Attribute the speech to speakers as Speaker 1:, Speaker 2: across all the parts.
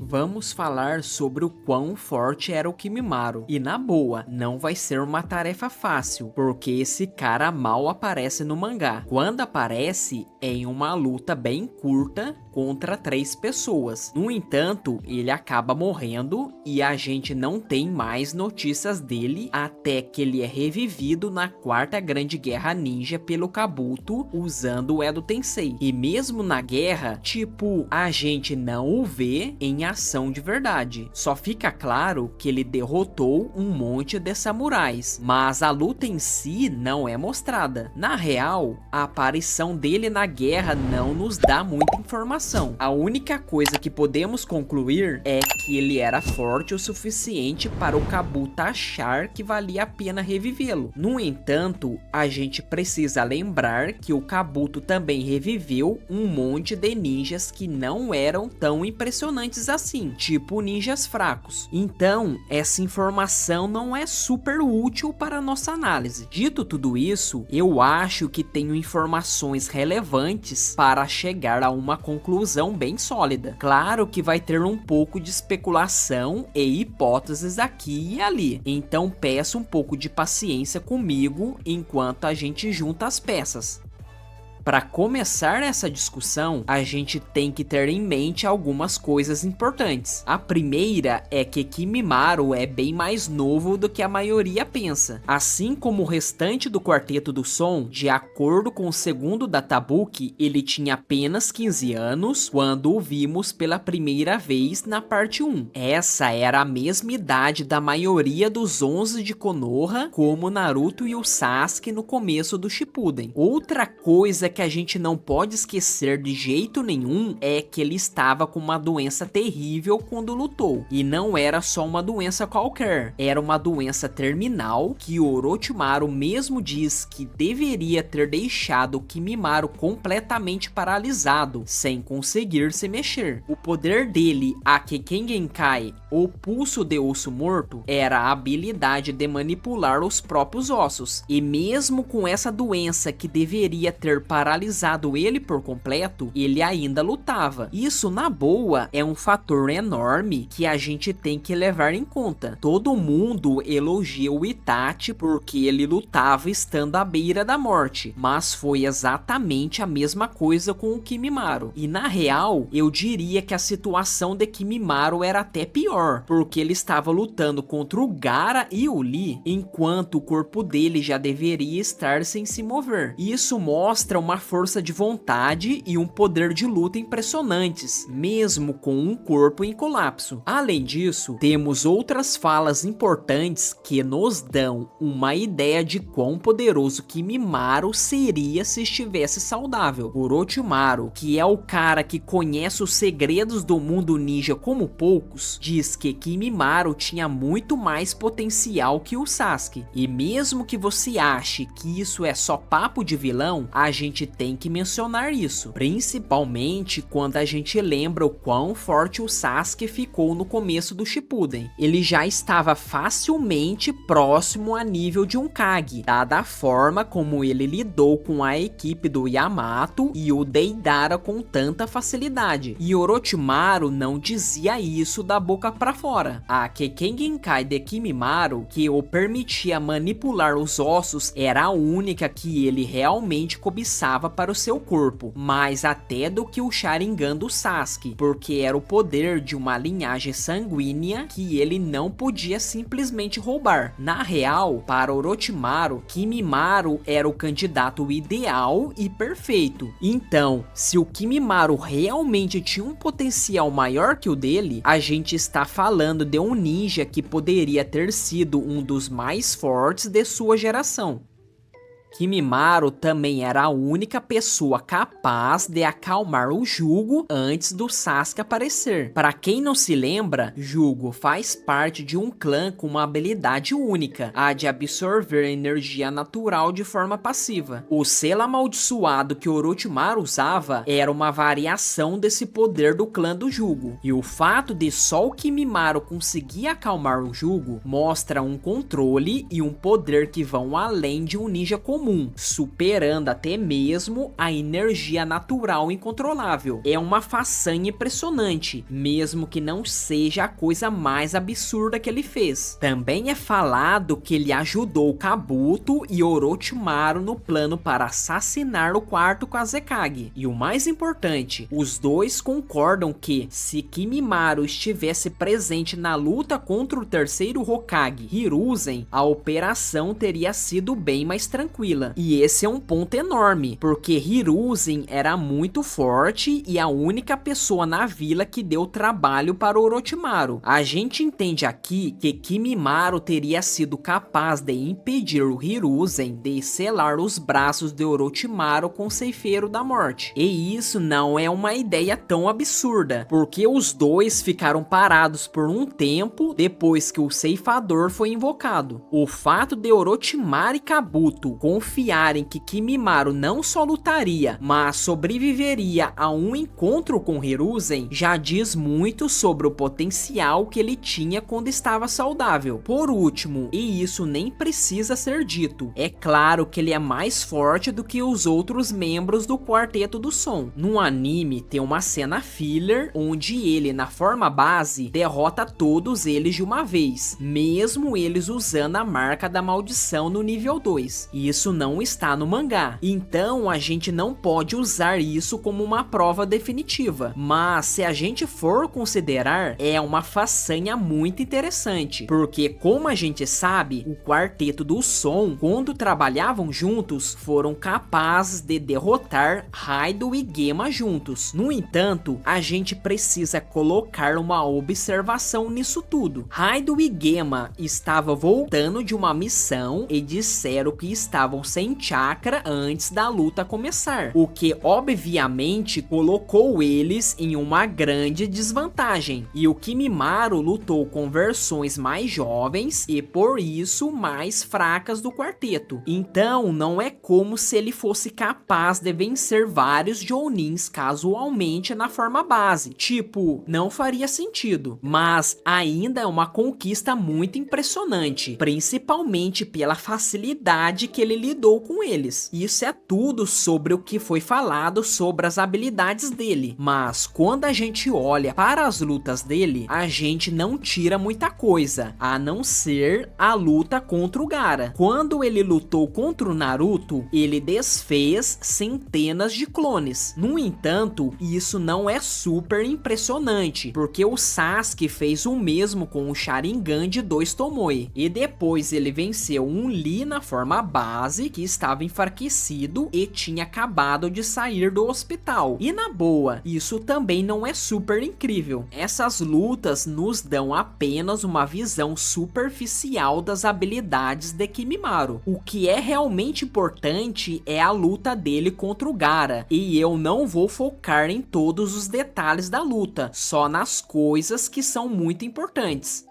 Speaker 1: Vamos falar sobre o quão forte era o Kimimaro. E na boa, não vai ser uma tarefa fácil, porque esse cara mal aparece no mangá. Quando aparece, é em uma luta bem curta contra 3 pessoas. No entanto, ele acaba morrendo e a gente não tem mais notícias dele até que ele é revivido na 4ª Grande Guerra Ninja pelo Kabuto usando o Edo Tensei. E mesmo na guerra, a gente não o vê em ação de verdade. Só fica claro que ele derrotou um monte de samurais, mas a luta em si não é mostrada. Na real, a aparição dele na guerra não nos dá muita informação. A única coisa que podemos concluir é que ele era forte o suficiente para o Kabuto achar que valia a pena revivê-lo. No entanto, a gente precisa lembrar que o Kabuto também reviveu um monte de ninjas que não eram tão impressionantes assim, tipo ninjas fracos. Então, essa informação não é super útil para a nossa análise. Dito tudo isso, eu acho que tenho informações relevantes para chegar a uma conclusão bem sólida. Claro que vai ter um pouco de especulação e hipóteses aqui e ali, então peço um pouco de paciência comigo enquanto a gente junta as peças. Para começar essa discussão, a gente tem que ter em mente algumas coisas importantes. A primeira é que Kimimaro é bem mais novo do que a maioria pensa. Assim como o restante do Quarteto do Som, de acordo com o segundo databook, ele tinha apenas 15 anos quando o vimos pela primeira vez na parte 1. Essa era a mesma idade da maioria dos 11 de Konoha, como Naruto e o Sasuke no começo do Shippuden. Outra coisa que a gente não pode esquecer de jeito nenhum é que ele estava com uma doença terrível quando lutou. E não era só uma doença qualquer, era uma doença terminal que Orochimaru mesmo diz que deveria ter deixado Kimimaro completamente paralisado, sem conseguir se mexer. O poder dele, a Kekken Genkai, o pulso de osso morto, era a habilidade de manipular os próprios ossos. E mesmo com essa doença que deveria ter paralisado ele por completo, ele ainda lutava. Isso, na boa, é um fator enorme que a gente tem que levar em conta. Todo mundo elogia o Itachi porque ele lutava estando à beira da morte, mas foi exatamente a mesma coisa com o Kimimaro. E na real, eu diria que a situação de Kimimaro era até pior, porque ele estava lutando contra o Gaara e o Lee, enquanto o corpo dele já deveria estar sem se mover. Isso mostra uma força de vontade e um poder de luta impressionantes, mesmo com um corpo em colapso. Além disso, temos outras falas importantes que nos dão uma ideia de quão poderoso Kimimaro seria se estivesse saudável. Orochimaru, que é o cara que conhece os segredos do mundo ninja como poucos, diz que Kimimaro tinha muito mais potencial que o Sasuke. E mesmo que você ache que isso é só papo de vilão, a gente tem que mencionar isso, principalmente quando a gente lembra o quão forte o Sasuke ficou no começo do Shippuden. Ele já estava facilmente próximo a nível de um Kage, dada a forma como ele lidou com a equipe do Yamato e o Deidara com tanta facilidade. E Orochimaru não dizia isso da boca pra fora. A Kekken Genkai de Kimimaro, que o permitia manipular os ossos, era a única que ele realmente cobiçava para o seu corpo, mais até do que o Sharingan do Sasuke, porque era o poder de uma linhagem sanguínea que ele não podia simplesmente roubar. Na real, para Orochimaru, Kimimaro era o candidato ideal e perfeito. Então, se o Kimimaro realmente tinha um potencial maior que o dele, a gente está falando de um ninja que poderia ter sido um dos mais fortes de sua geração. Kimimaro também era a única pessoa capaz de acalmar o Jugo antes do Sasuke aparecer. Para quem não se lembra, Jugo faz parte de um clã com uma habilidade única, a de absorver energia natural de forma passiva. O selo amaldiçoado que Orochimaru usava era uma variação desse poder do clã do Jugo. E o fato de só o Kimimaro conseguir acalmar o Jugo mostra um controle e um poder que vão além de um ninja comum. comum, superando até mesmo a energia natural incontrolável. É uma façanha impressionante, mesmo que não seja a coisa mais absurda que ele fez. Também é falado que ele ajudou Kabuto e Orochimaru no plano para assassinar o quarto Kazekage. E o mais importante, os dois concordam que, se Kimimaro estivesse presente na luta contra o terceiro Hokage, Hiruzen, a operação teria sido bem mais tranquila. E esse é um ponto enorme, porque Hiruzen era muito forte e a única pessoa na vila que deu trabalho para Orochimaru. A gente entende aqui que Kimimaro teria sido capaz de impedir o Hiruzen de selar os braços de Orochimaru com o Ceifeiro da Morte. E isso não é uma ideia tão absurda, porque os dois ficaram parados por um tempo depois que o Ceifador foi invocado. O fato de Orochimaru e Kabuto confiarem que Kimimaro não só lutaria, mas sobreviveria a um encontro com Hiruzen já diz muito sobre o potencial que ele tinha quando estava saudável. Por último, e isso nem precisa ser dito, é claro que ele é mais forte do que os outros membros do Quarteto do Som. No anime tem uma cena filler onde ele, na forma base, derrota todos eles de uma vez, mesmo eles usando a marca da maldição no nível 2. Isso não está no mangá, então a gente não pode usar isso como uma prova definitiva, mas se a gente for considerar, é uma façanha muito interessante, porque como a gente sabe, o Quarteto do Som, quando trabalhavam juntos, foram capazes de derrotar Raido e Gema juntos. No entanto, a gente precisa colocar uma observação nisso tudo. Raido e Gema estavam voltando de uma missão e disseram que estavam sem chakra antes da luta começar, o que obviamente colocou eles em uma grande desvantagem. E o Kimimaro lutou com versões mais jovens e por isso mais fracas do quarteto. Então não é como se ele fosse capaz de vencer vários Jounins casualmente na forma base. Tipo, não faria sentido. Mas ainda é uma conquista muito impressionante, principalmente pela facilidade que ele lidou com eles. Isso é tudo sobre o que foi falado sobre as habilidades dele. Mas quando a gente olha para as lutas dele, a gente não tira muita coisa, a não ser a luta contra o Gaara. Quando ele lutou contra o Naruto, ele desfez centenas de clones. No entanto, isso não é super impressionante, porque o Sasuke fez o mesmo com o Sharingan de 2 Tomoe. E depois ele venceu um Lee na forma base, que estava enfraquecido e tinha acabado de sair do hospital. E na boa, isso também não é super incrível. Essas lutas nos dão apenas uma visão superficial das habilidades de Kimimaro. O que é realmente importante é a luta dele contra o Gaara, e eu não vou focar em todos os detalhes da luta, só nas coisas que são muito importantes.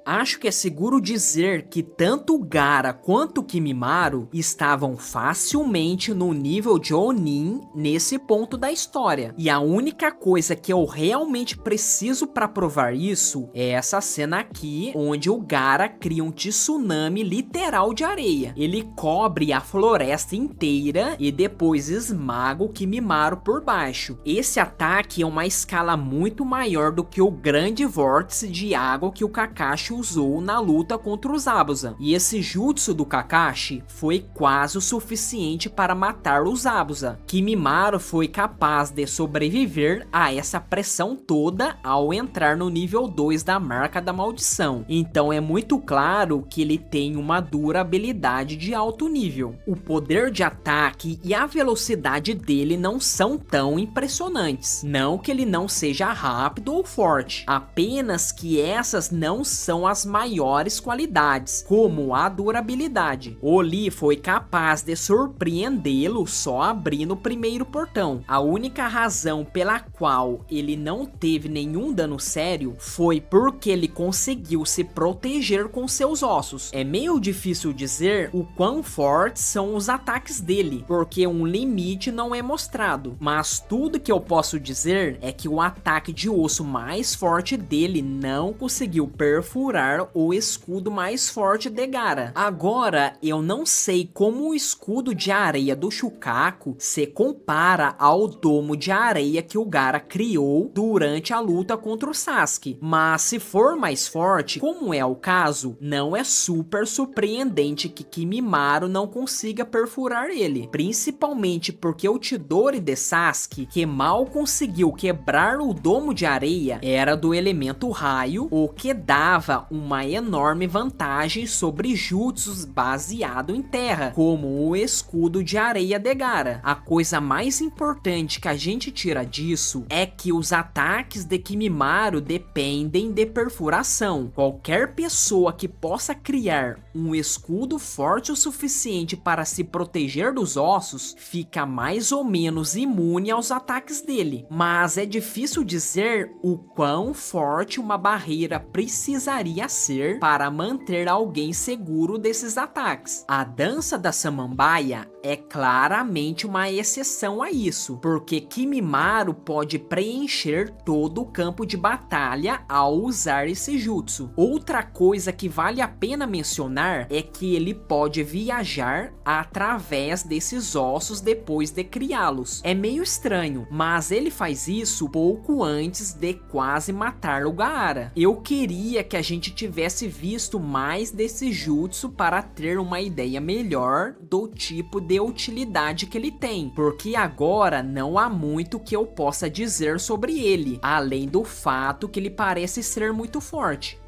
Speaker 1: Acho que é seguro dizer que tanto o Gaara quanto o Kimimaro estavam facilmente no nível de Onin nesse ponto da história. E a única coisa que eu realmente preciso para provar isso é essa cena aqui, onde o Gaara cria um tsunami literal de areia. Ele cobre a floresta inteira e depois esmaga o Kimimaro por baixo. Esse ataque é uma escala muito maior do que o grande vórtice de água que o Kakashi usou na luta contra os Zabuza. E esse jutsu do Kakashi foi quase o suficiente para matar os Zabuza. Kimimaro foi capaz de sobreviver a essa pressão toda ao entrar no nível 2 da marca da maldição. Então é muito claro que ele tem uma durabilidade de alto nível. O poder de ataque e a velocidade dele não são tão impressionantes. Não que ele não seja rápido ou forte, apenas que essas não são as maiores qualidades, como a durabilidade. O Lee foi capaz de surpreendê-lo só abrindo o primeiro portão. A única razão pela qual ele não teve nenhum dano sério foi porque ele conseguiu se proteger com seus ossos. É meio difícil dizer o quão fortes são os ataques dele, porque um limite não é mostrado, mas tudo que eu posso dizer é que o ataque de osso mais forte dele não conseguiu perfurar perfurar o escudo mais forte de Gaara. Agora, eu não sei como o escudo de areia do Shukaku se compara ao domo de areia que o Gaara criou durante a luta contra o Sasuke, mas se for mais forte, como é o caso, não é super surpreendente que Kimimaro não consiga perfurar ele, principalmente porque o Chidori de Sasuke, que mal conseguiu quebrar o domo de areia, era do elemento raio, o que dava uma enorme vantagem sobre jutsus baseado em terra, como o escudo de areia de Gaara. A coisa mais importante que a gente tira disso é que os ataques de Kimimaro dependem de perfuração. Qualquer pessoa que possa criar um escudo forte o suficiente para se proteger dos ossos fica mais ou menos imune aos ataques dele, mas é difícil dizer o quão forte uma barreira precisaria ser para manter alguém seguro desses ataques. A dança da samambaia é claramente uma exceção a isso, porque Kimimaro pode preencher todo o campo de batalha ao usar esse jutsu. Outra coisa que vale a pena mencionar é que ele pode viajar através desses ossos depois de criá-los. É meio estranho, mas ele faz isso pouco antes de quase matar o Gaara. Eu queria que a gente tivesse visto mais desse jutsu para ter uma ideia melhor do tipo de utilidade que ele tem, porque agora não há muito que eu possa dizer sobre ele, além do fato que ele parece ser muito forte.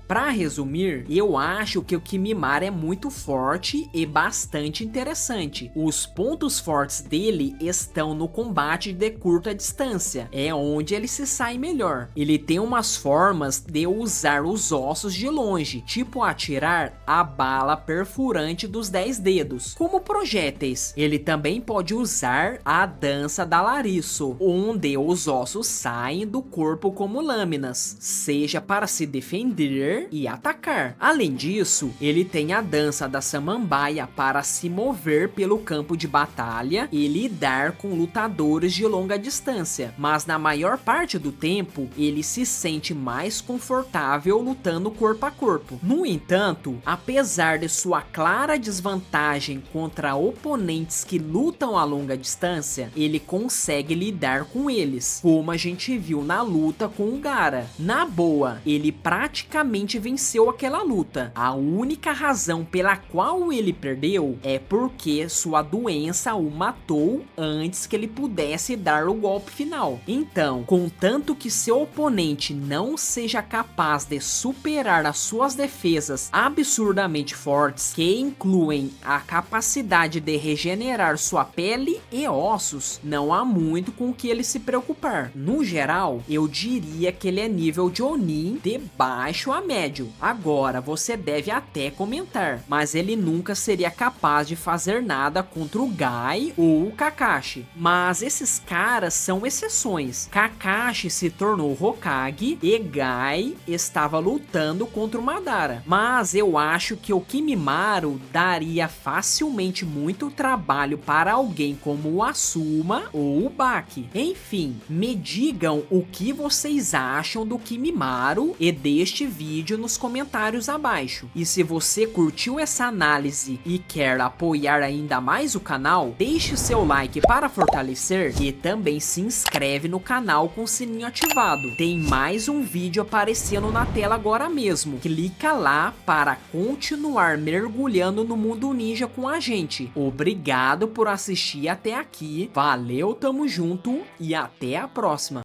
Speaker 1: Pra resumir, eu acho que o Kimimaro é muito forte e bastante interessante. Os pontos fortes dele estão no combate de curta distância, é onde ele se sai melhor. Ele tem umas formas de usar os ossos de longe, tipo atirar a bala perfurante dos 10 dedos, como projéteis. Ele também pode usar a dança da Larisso, onde os ossos saem do corpo como lâminas, seja para se defender e atacar. Além disso, ele tem a dança da samambaia para se mover pelo campo de batalha e lidar com lutadores de longa distância, mas na maior parte do tempo ele se sente mais confortável lutando corpo a corpo. No entanto, apesar de sua clara desvantagem contra oponentes que lutam a longa distância, ele consegue lidar com eles, como a gente viu na luta com o Gaara. Na boa, ele praticamente venceu aquela luta. A única razão pela qual ele perdeu é porque sua doença o matou antes que ele pudesse dar o golpe final. Então, contanto que seu oponente não seja capaz de superar as suas defesas absurdamente fortes, que incluem a capacidade de regenerar sua pele e ossos, não há muito com o que ele se preocupar. No geral, eu diria que ele é nível de Oni de baixo a médio. Agora, você deve até comentar, mas ele nunca seria capaz de fazer nada contra o Gai ou o Kakashi. Mas esses caras são exceções. Kakashi se tornou Hokage e Gai estava lutando contra o Madara. Mas eu acho que o Kimimaro daria facilmente muito trabalho para alguém como o Asuma ou o Baki. Enfim, me digam o que vocês acham do Kimimaro e deste vídeo nos comentários abaixo. E se você curtiu essa análise e quer apoiar ainda mais o canal, deixe o seu like para fortalecer e também se inscreve no canal com o sininho ativado. Tem mais um vídeo aparecendo na tela agora mesmo. Clica lá para continuar mergulhando no mundo ninja com a gente. Obrigado por assistir até aqui. Valeu, tamo junto e até a próxima.